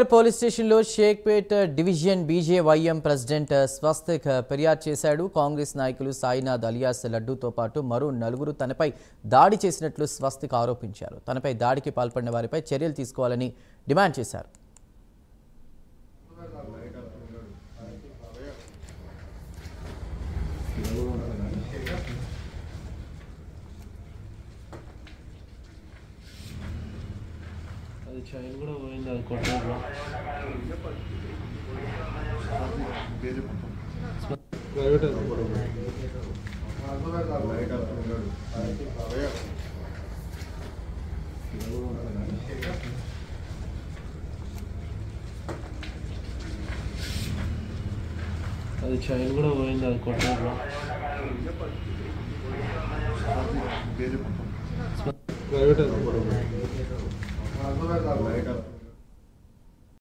Police స్టేషన్లో Shaikpet division BJYM president స్వస్తిక్ ఫిర్యాదు చేశాడు. కాంగ్రెస్ నాయకులు సాయినాథ్ అలియాస్ లడ్డూతో పాటు మరో నలుగురు తనపై దాడి చేసినట్లు స్వస్తిక్ ఆరోపించారు. తనపై దాడికి పాల్పడిన వారిపై చర్యలు తీసుకోవాలని డిమాండ్ చేశారు. చైన్ కూడా పోయింది, అది కొట్టడంలో ప్రైవేట్ అది చైన్ కూడా పోయింది, అది కొట్టడంలో ప్రైవేట్